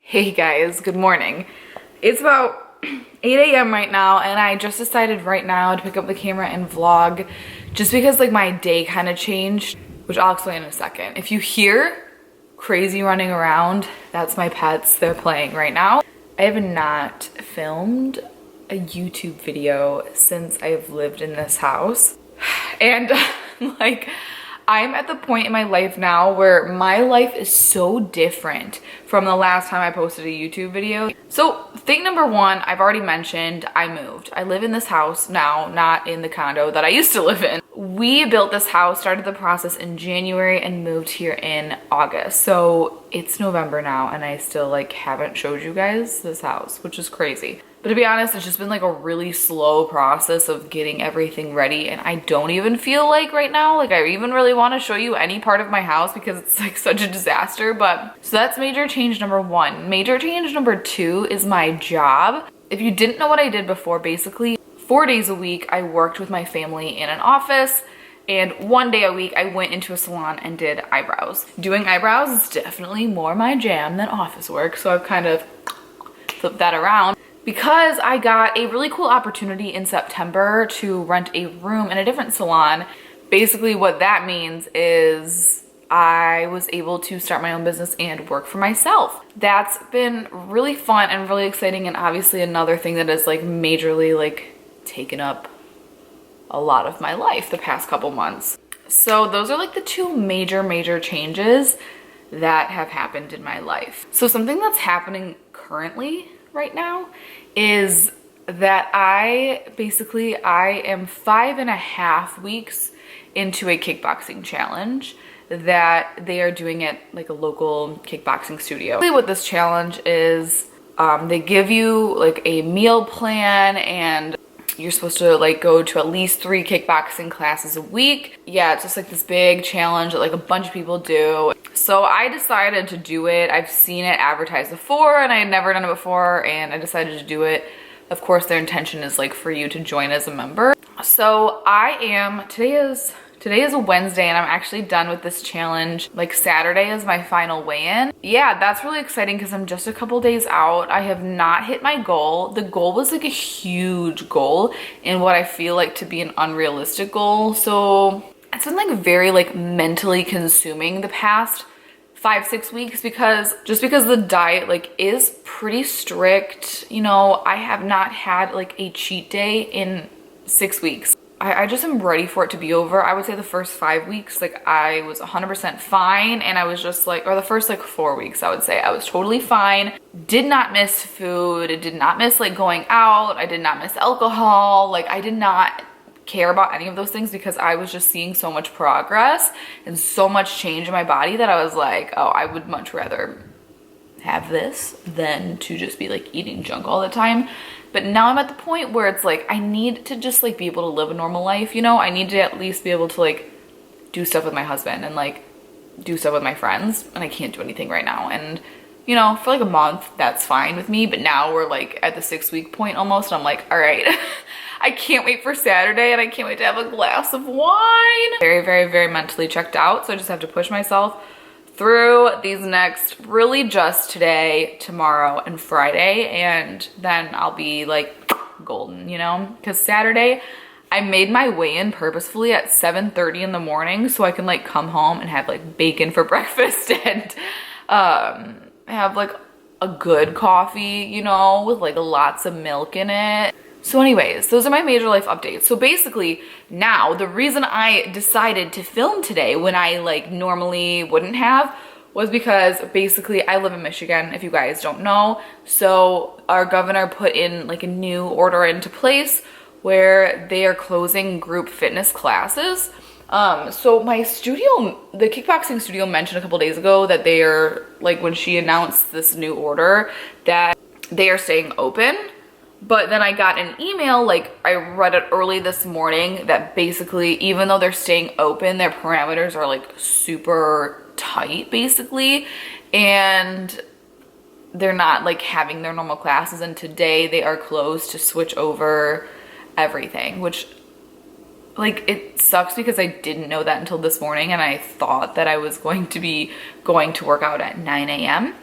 Hey guys, good morning. It's about 8 a.m. right now and I just decided right now to pick up the camera and vlog just because like my day kind of changed, which I'll explain in a second. If you hear crazy running around, that's my pets. They're playing right now. I have not filmed a YouTube video since I have lived in this house. And like, I'm at the point in my life now where my life is so different from the last time I posted a YouTube video. So thing number one, I've already mentioned, I moved. I live in this house now, not in the condo that I used to live in. We built this house, started the process in January and moved here in August. So it's November now and I still like haven't showed you guys this house, which is crazy. But to be honest, it's just been like a really slow process of getting everything ready. And I don't even feel like right now, like I even really want to show you any part of my house because it's like such a disaster. But so that's major change number one. Major change number two is my job. If you didn't know what I did before, basically 4 days a week, I worked with my family in an office. And 1 day a week, I went into a salon and did eyebrows. Doing eyebrows is definitely more my jam than office work. So I've kind of flipped that around. Because I got a really cool opportunity in September to rent a room in a different salon. Basically what that means is I was able to start my own business and work for myself. That's been really fun and really exciting, and obviously another thing that has like majorly like taken up a lot of my life the past couple months. So those are like the two major changes that have happened in my life. So something that's happening currently right now is that I am 5.5 weeks into a kickboxing challenge that they are doing at like a local kickboxing studio. Really what this challenge is, they give you like a meal plan and you're supposed to like go to at least 3 kickboxing classes a week. Yeah, it's just like this big challenge that like a bunch of people do. So I decided to do it. I've seen it advertised before and I had never done it before and I decided to do it. Of course, their intention is like for you to join as a member. So today is a Wednesday and I'm actually done with this challenge. Like Saturday is my final weigh-in. Yeah, that's really exciting because I'm just a couple days out. I have not hit my goal. The goal was like a huge goal in what I feel like to be an unrealistic goal. So it's been like very like mentally consuming the past 5-6 weeks because the diet like is pretty strict. You know, I have not had like a cheat day in 6 weeks. I just am ready for it to be over. I would say the first 5 weeks, like I was 100% fine. And I was just like, or the first like 4 weeks, I would say I was totally fine. Did not miss food. Did not miss like going out. I did not miss alcohol. Like I did not care about any of those things because I was just seeing so much progress and so much change in my body that I was like, oh, I would much rather have this than to just be like eating junk all the time. But now I'm at the point where it's like, I need to just like be able to live a normal life, you know? I need to at least be able to like do stuff with my husband and like do stuff with my friends, and I can't do anything right now. And you know, for like a month, that's fine with me. But now we're like at the 6-week point almost. And I'm like, all right, I can't wait for Saturday and I can't wait to have a glass of wine. Very mentally checked out. So I just have to push myself through these next, really just today, tomorrow, and Friday, and then I'll be like golden, you know? Because Saturday, I made my weigh-in purposefully at 7:30 in the morning so I can like come home and have like bacon for breakfast and have like a good coffee, you know, with like lots of milk in it. So anyways, those are my major life updates. So basically now the reason I decided to film today when I like normally wouldn't have was because basically I live in Michigan, if you guys don't know. So our governor put in like a new order into place where they are closing group fitness classes. So my studio, the kickboxing studio, mentioned a couple days ago that they are like, when she announced this new order, that they are staying open. But then I got an email, like I read it early this morning, that basically even though they're staying open, their parameters are like super tight basically, and they're not like having their normal classes. And today they are closed to switch over everything, which like it sucks because I didn't know that until this morning and I thought that I was going to be going to work out at 9 a.m.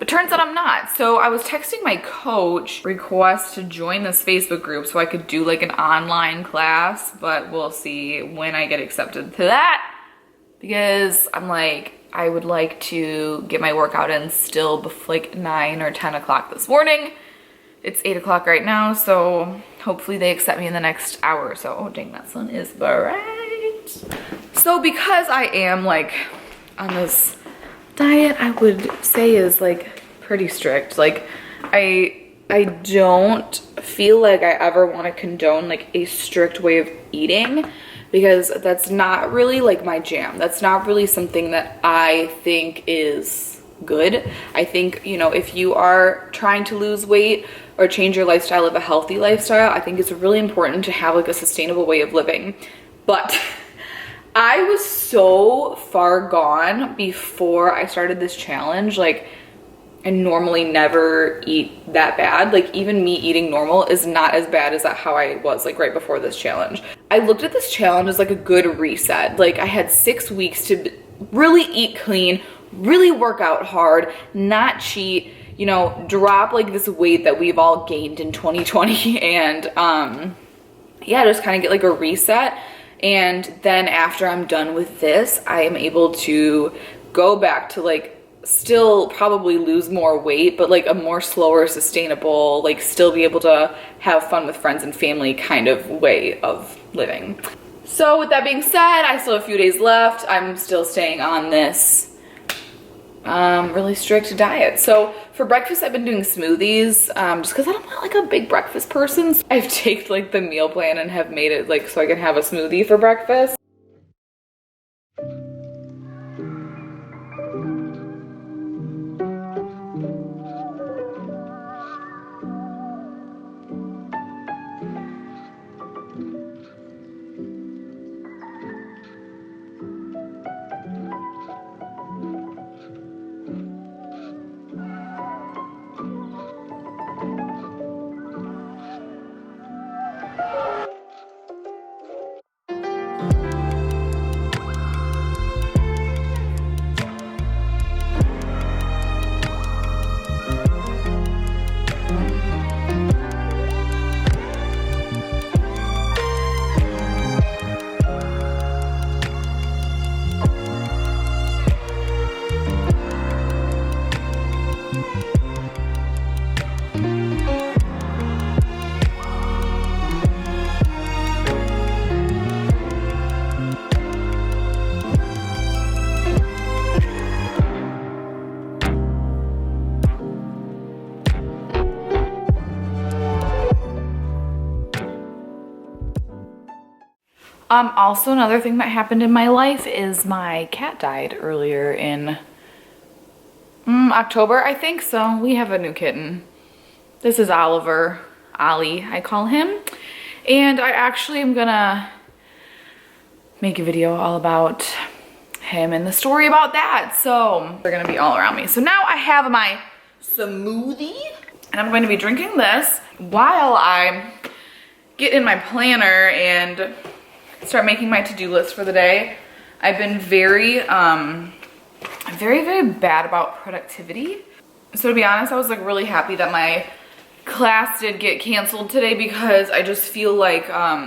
But turns out I'm not. So I was texting my coach request to join this Facebook group so I could do like an online class, but we'll see when I get accepted to that, because I'm like, I would like to get my workout in still before like 9 or 10 o'clock this morning. It's 8 o'clock right now, so hopefully they accept me in the next hour or so. Oh dang, that sun is bright. So because I am like on this diet, I would say is like pretty strict. Like I don't feel like I ever want to condone like a strict way of eating, because that's not really like my jam. That's not really something that I think is good. I think, you know, if you are trying to lose weight or change your lifestyle, live a healthy lifestyle, I think it's really important to have like a sustainable way of living. But I was so far gone before I started this challenge. Like, I normally never eat that bad. Like, even me eating normal is not as bad as how I was like right before this challenge. I looked at this challenge as like a good reset. Like, I had 6 weeks to really eat clean, really work out hard, not cheat, you know, drop like this weight that we've all gained in 2020, and yeah, just kind of get like a reset. And then after I'm done with this, I am able to go back to like still probably lose more weight, but like a more slower, sustainable, like still be able to have fun with friends and family kind of way of living. So with that being said, I still have a few days left. I'm still staying on this really strict diet. So for breakfast, I've been doing smoothies, just because I'm not like a big breakfast person. So I've taken like the meal plan and have made it like so I can have a smoothie for breakfast. Also another thing that happened in my life is my cat died earlier in October, I think. So we have a new kitten. This is Oliver, Ollie, I call him. And I actually am gonna make a video all about him and the story about that. So they're gonna be all around me. So now I have my smoothie and I'm going to be drinking this while I get in my planner and start making my to-do list for the day. I've been very bad about productivity. So to be honest, I was like really happy that my class did get canceled today, because I just feel like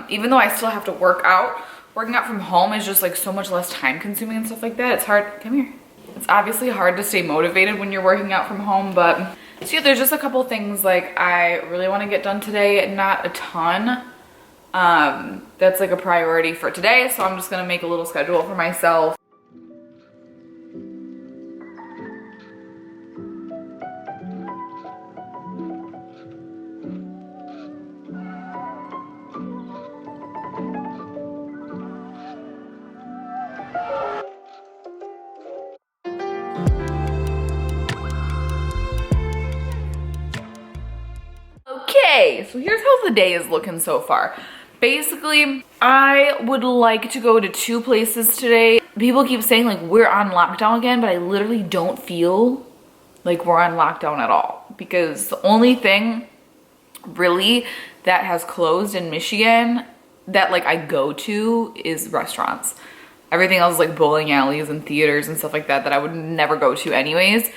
even though I still have to work out, working out from home is just like so much less time consuming and stuff like that. It's hard, come here. It's obviously hard to stay motivated when you're working out from home, but so yeah, there's just a couple things like I really want to get done today, not a ton. That's like a priority for today, so I'm just gonna make a little schedule for myself. Okay, so here's how the day is looking so far. Basically, I would like to go to 2 places today. People keep saying like we're on lockdown again, but I literally don't feel like we're on lockdown at all, because the only thing really that has closed in Michigan that like I go to is restaurants. Everything else is like bowling alleys and theaters and stuff like that that I would never go to anyways.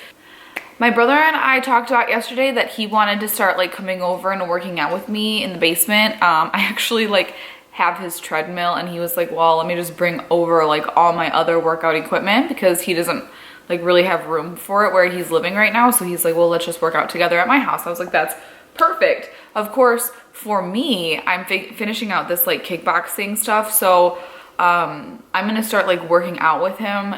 My brother and I talked about yesterday that he wanted to start like coming over and working out with me in the basement. I actually like have his treadmill, and he was like, well, let me just bring over like all my other workout equipment because he doesn't like really have room for it where he's living right now. So he's like, well, let's just work out together at my house. I was like, that's perfect. Of course, for me, I'm finishing out this like kickboxing stuff. So I'm gonna start like working out with him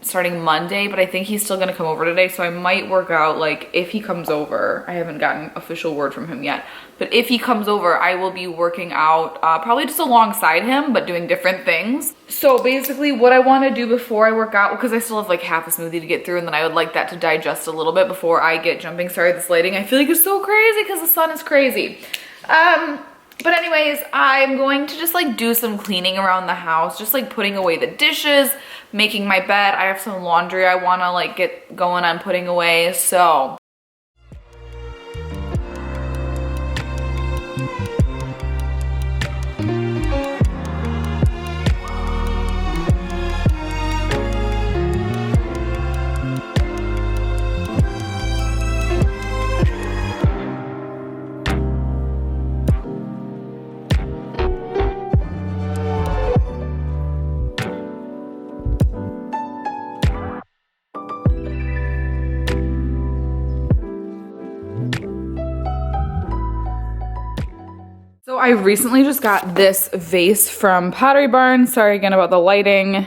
starting Monday, but I think he's still gonna come over today. So I might work out like if he comes over. I haven't gotten official word from him yet, but if he comes over, I will be working out probably just alongside him, but doing different things. So basically what I wanna do before I work out, because I still have like half a smoothie to get through, and then I would like that to digest a little bit before I get jumping started. This lighting, I feel like it's so crazy because the sun is crazy. But anyways, I'm going to just like do some cleaning around the house, just like putting away the dishes, making my bed. I have some laundry I want to like get going on putting away, so. So I recently just got this vase from Pottery Barn. Sorry again about the lighting.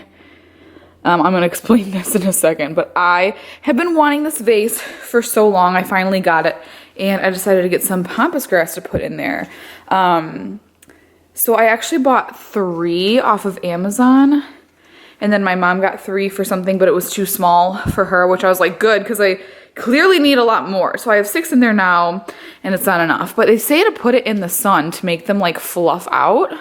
I'm gonna explain this in a second, but I have been wanting this vase for so long. I finally got it, and I decided to get some pampas grass to put in there. So I actually bought 3 off of Amazon, and then my mom got 3 for something, but it was too small for her, which I was like, good, because I clearly need a lot more. So I have 6 in there now, and it's not enough. But they say to put it in the sun to make them like fluff out.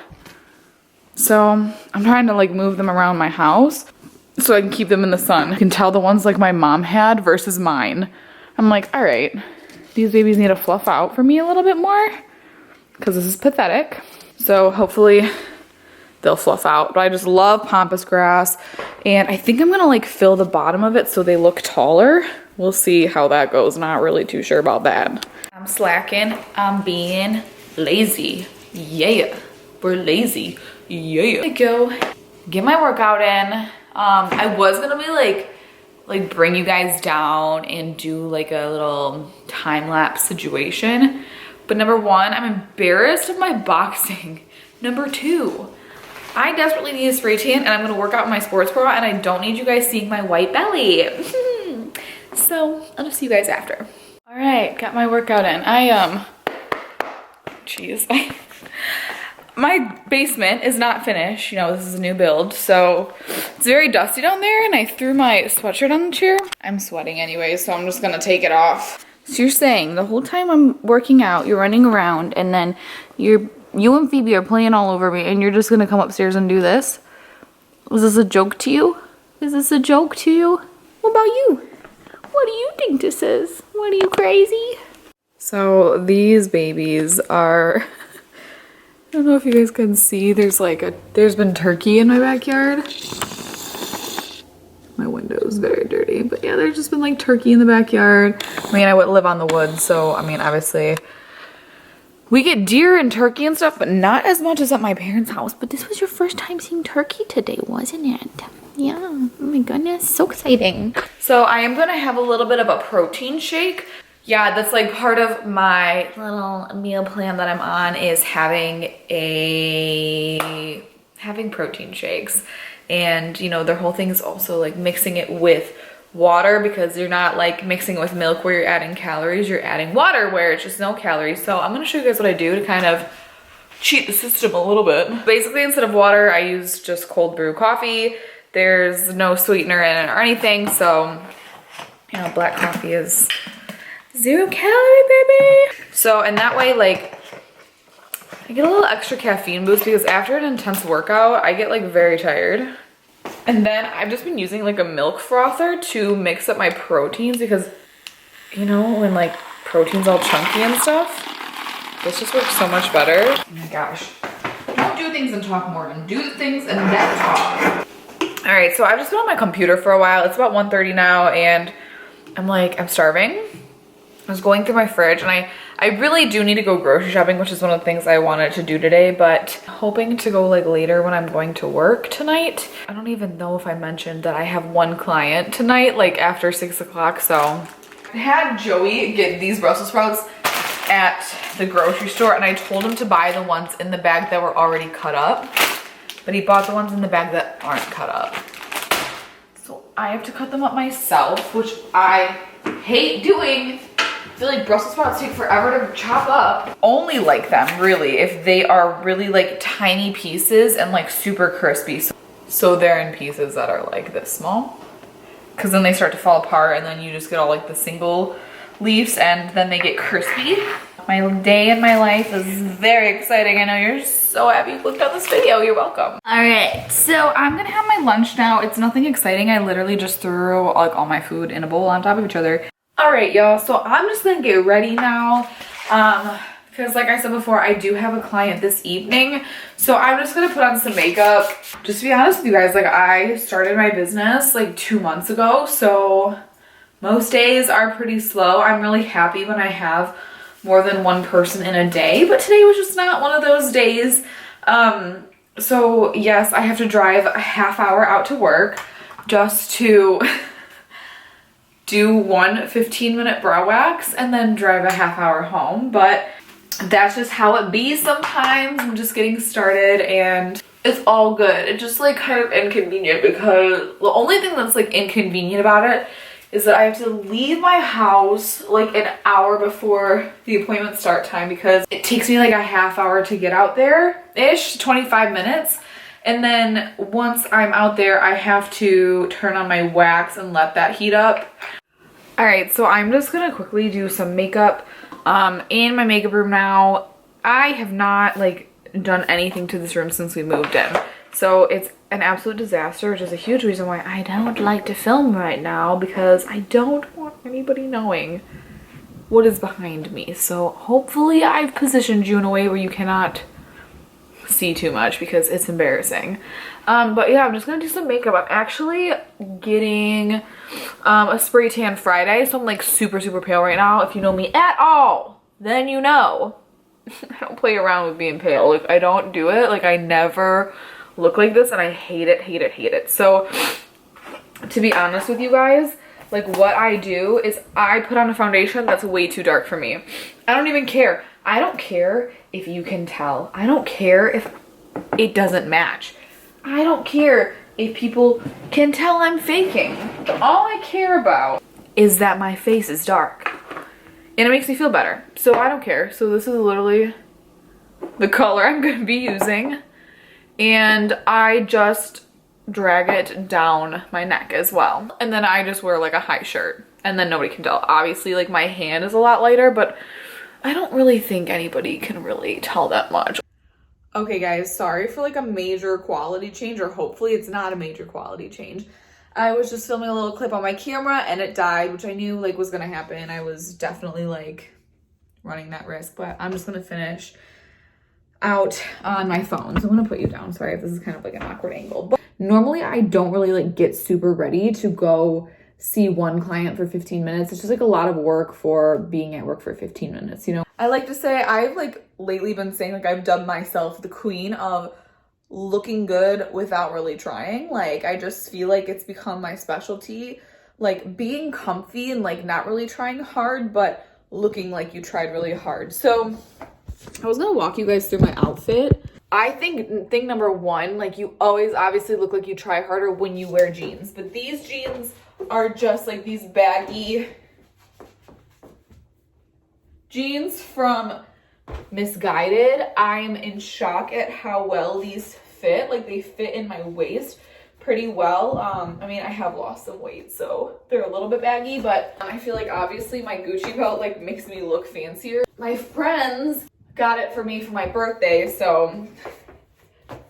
So I'm trying to like move them around my house so I can keep them in the sun. I can tell the ones like my mom had versus mine. I'm like, all right, these babies need to fluff out for me a little bit more because this is pathetic. So hopefully they'll fluff out. But I just love pampas grass, and I think I'm gonna like fill the bottom of it so they look taller. We'll see how that goes. Not really too sure about that. I'm slacking. I'm being lazy. Yeah, we're lazy. Yeah. I go get my workout in. I was gonna be like bring you guys down and do like a little time lapse situation, but number 1, I'm embarrassed of my boxing. Number 2, I desperately need a spray tan, and I'm gonna work out in my sports bra, and I don't need you guys seeing my white belly. So I'll just see you guys after. All right, got my workout in. My basement is not finished. You know, this is a new build, so it's very dusty down there, and I threw my sweatshirt on the chair. I'm sweating anyway, so I'm just gonna take it off. So you're saying the whole time I'm working out, you're running around, and then you and Phoebe are playing all over me, and you're just gonna come upstairs and do this? Was this a joke to you? Is this a joke to you? What about you? What do you think this is? What, are you crazy? So these babies are, I don't know if you guys can see, there's been turkey in my backyard. My window is very dirty, but yeah, there's just been like turkey in the backyard. I mean, I would live on the woods, so I mean, obviously we get deer and turkey and stuff, but not as much as at my parents' house. But this was your first time seeing turkey today, wasn't it? Yeah, oh my goodness, so exciting. So I am gonna have a little bit of a protein shake. Yeah, that's like part of my little meal plan that I'm on, is having protein shakes. And you know, their whole thing is also like mixing it with water, because you're not like mixing it with milk where you're adding calories, you're adding water where it's just no calories. So I'm gonna show you guys what I do to kind of cheat the system a little bit. Basically, instead of water, I use just cold brew coffee. There's no sweetener in it or anything, so you know, black coffee is 0 calorie, baby. So, and that way, like, I get a little extra caffeine boost, because after an intense workout, I get like very tired. And then I've just been using like a milk frother to mix up my proteins, because you know, when like protein's all chunky and stuff, this just works so much better. Oh my gosh. Don't do things and talk, Morgan. Do the things and then talk. All right, so I've just been on my computer for a while. It's about 1:30 now, and I'm starving. I was going through my fridge and I really do need to go grocery shopping, which is one of the things I wanted to do today, but hoping to go like later when I'm going to work tonight. I don't even know if I mentioned that I have one client tonight, like after 6 o'clock. So I had Joey get these Brussels sprouts at the grocery store and I told him to buy the ones in the bag that were already cut up, but he bought the ones in the bag that aren't cut up. So I have to cut them up myself, which I hate doing. I feel like Brussels sprouts take forever to chop up. Only like them really if they are really like tiny pieces and like super crispy. So they're in pieces that are like this small, because then they start to fall apart and then you just get all like the single leaves and then they get crispy. My day in my life is very exciting. I know you're so happy you clicked on this video. You're welcome. All right, so I'm gonna have my lunch now. It's nothing exciting. I literally just threw like all my food in a bowl on top of each other. All right, y'all, so I'm just gonna get ready now. Because like I said before, I do have a client this evening. So I'm just gonna put on some makeup. Just to be honest with you guys, like I started my business like 2 months ago. So most days are pretty slow. I'm really happy when I have more than one person in a day, but today was just not one of those days. So yes, I have to drive a half hour out to work just to do one 15-minute brow wax and then drive a half hour home. But that's just how it be sometimes. I'm just getting started and it's all good. It's just like kind of inconvenient because the only thing that's like inconvenient about it is that I have to leave my house like an hour before the appointment start time because it takes me like a half hour to get out there-ish, 25 minutes. And then once I'm out there, I have to turn on my wax and let that heat up. All right, so I'm just gonna quickly do some makeup in my makeup room now. I have not like done anything to this room since we moved in. So it's an absolute disaster, which is a huge reason why I don't like to film right now because I don't want anybody knowing what is behind me. So hopefully I've positioned you in a way where you cannot see too much because it's embarrassing. But yeah, I'm just gonna do some makeup. I'm actually getting a spray tan Friday, so I'm like super pale right now. If you know me at all, then you know I don't play around with being pale. Like I don't do it. Like I never look like this and I hate it. So to be honest with you guys, like what I do is I put on a foundation that's way too dark for me. I don't even care. I don't care if you can tell. I don't care if it doesn't match. I don't care if people can tell I'm faking. All I care about is that my face is dark. And it makes me feel better. So I don't care. So this is literally the color I'm going to be using. And I just drag it down my neck as well. And then I just wear like a high shirt. And then nobody can tell. Obviously like my hand is a lot lighter, but I don't really think anybody can really tell that much. Okay guys, sorry for like a major quality change, or hopefully it's not a major quality change. I was just filming a little clip on my camera and it died, which I knew like was gonna happen. I was definitely like running that risk, but I'm just gonna finish out on my phone. So I'm gonna put you down. Sorry if this is kind of like an awkward angle, but normally I don't really like get super ready to go see one client for 15 minutes. It's just like a lot of work for being at work for 15 minutes, you know? I like to say I've like lately been saying like I've dubbed myself the queen of looking good without really trying. Like I just feel like it's become my specialty, like being comfy and like not really trying hard, but looking like you tried really hard. So I was gonna walk you guys through my outfit. I think thing number one, like you always obviously look like you try harder when you wear jeans, but these jeans are just like these baggy jeans from Misguided. I'm in shock at how well these fit. Like they fit in my waist pretty well. I mean, I have lost some weight, so they're a little bit baggy, but I feel like obviously my Gucci belt like makes me look fancier. My friends got it for me for my birthday, so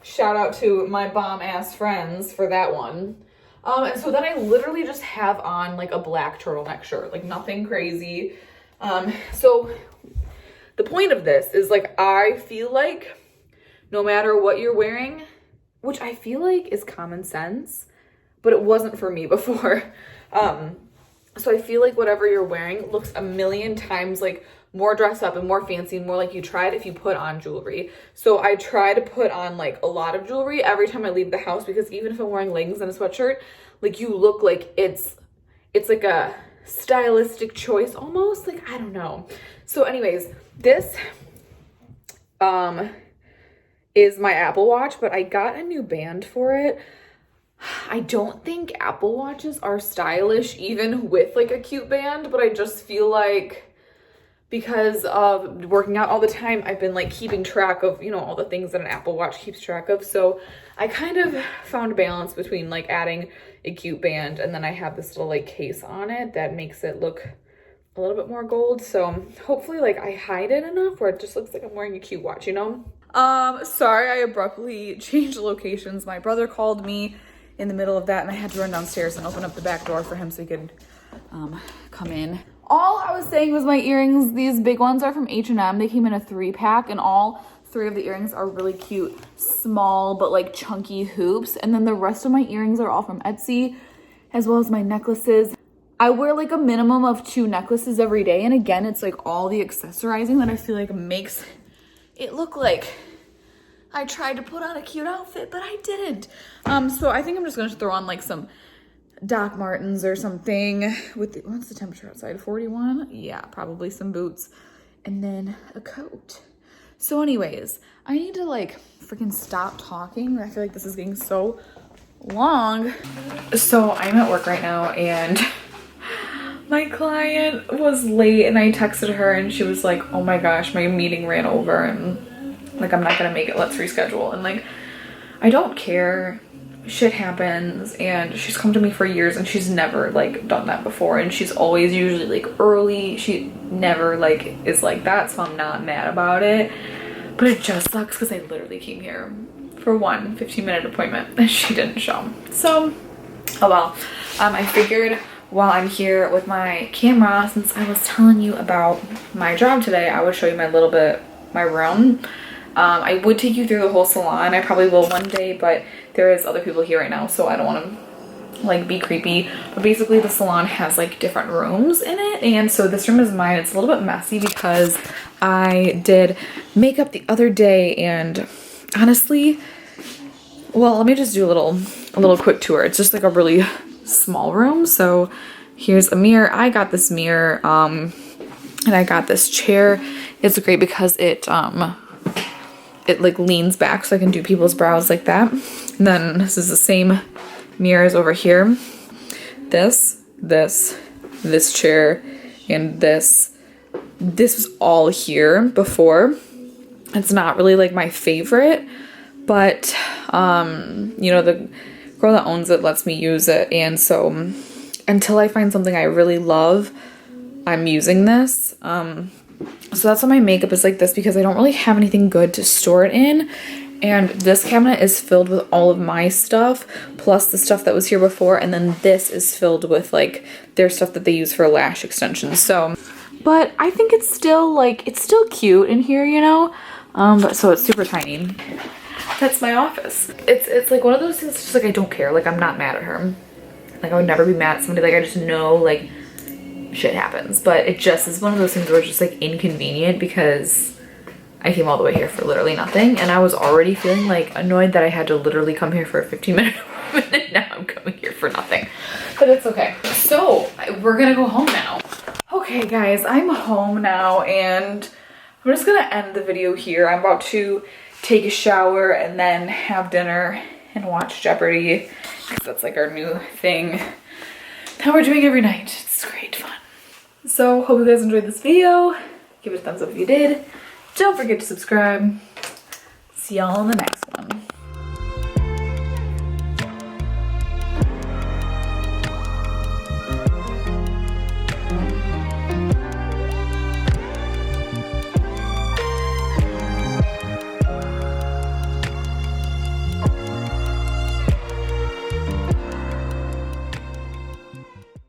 shout out to my bomb ass friends for that one. And so then I literally just have on like a black turtleneck shirt, like nothing crazy. So the point of this is like, I feel like no matter what you're wearing, which I feel like is common sense, but it wasn't for me before. So I feel like whatever you're wearing looks a million times like more dressed up and more fancy and more like you tried if you put on jewelry. So I try to put on like a lot of jewelry every time I leave the house, because even if I'm wearing leggings and a sweatshirt, like you look like it's like a stylistic choice almost, like I don't know. So anyways, this is my Apple Watch, but I got a new band for it. I don't think Apple Watches are stylish even with like a cute band, but I just feel like because of working out all the time, I've been like keeping track of, you know, all the things that an Apple Watch keeps track of. So I kind of found a balance between like adding a cute band, and then I have this little like case on it that makes it look a little bit more gold. So hopefully like I hide it enough where it just looks like I'm wearing a cute watch, you know? Sorry, I abruptly changed locations. My brother called me in the middle of that and I had to run downstairs and open up the back door for him so he could come in. All I was saying was my earrings, these big ones are from H&M. They came in a 3-pack and all 3 of the earrings are really cute, small but like chunky hoops. And then the rest of my earrings are all from Etsy, as well as my necklaces. I wear like a minimum of 2 necklaces every day. And again, it's like all the accessorizing that I feel like makes it look like I tried to put on a cute outfit, but I didn't. So I think I'm just gonna throw on like some Doc Martens or something with the, what's the temperature outside? 41? Yeah, probably some boots and then a coat. So anyways, I need to like freaking stop talking. I feel like this is getting so long. So I'm at work right now and my client was late and I texted her and she was like, oh my gosh, my meeting ran over and like I'm not gonna make it, let's reschedule. And like, I don't care, shit happens, and she's come to me for years and she's never like done that before, and she's always usually like early. She never like is like that, so I'm not mad about it. But it just sucks because I literally came here for one 15-minute appointment and she didn't show. So oh well. I figured while I'm here with my camera, since I was telling you about my job today, I would show you my room. I would take you through the whole salon. I probably will one day, but there is other people here right now, so I don't want to like be creepy. But basically the salon has like different rooms in it, and so this room is mine. It's a little bit messy because I did makeup the other day, and honestly, well, let me just do a little quick tour. It's just like a really small room. So here's a mirror. I got this mirror and I got this chair. It's great because it like leans back so I can do people's brows like that. And then this is the same mirrors over here. This chair, and this was all here before. It's not really like my favorite, but you know, the girl that owns it lets me use it, and so until I find something I really love, I'm using this. So that's why my makeup is like this, because I don't really have anything good to store it in. And this cabinet is filled with all of my stuff, plus the stuff that was here before. And then this is filled with like their stuff that they use for lash extensions. So, but I think it's still cute in here, you know? But so it's super tiny. That's my office. It's like one of those things, just like I don't care. Like I'm not mad at her. Like I would never be mad at somebody. Like I just know like shit happens, but it just is one of those things where it's just like inconvenient because I came all the way here for literally nothing, and I was already feeling like annoyed that I had to literally come here for a 15-minute appointment, and now I'm coming here for nothing. But it's okay. So we're gonna go home now. Okay guys, I'm home now and I'm just gonna end the video here. I'm about to take a shower and then have dinner and watch Jeopardy, because that's like our new thing that we're doing every night. It's great fun. So hope you guys enjoyed this video. Give it a thumbs up if you did. Don't forget to subscribe. See y'all in the next one.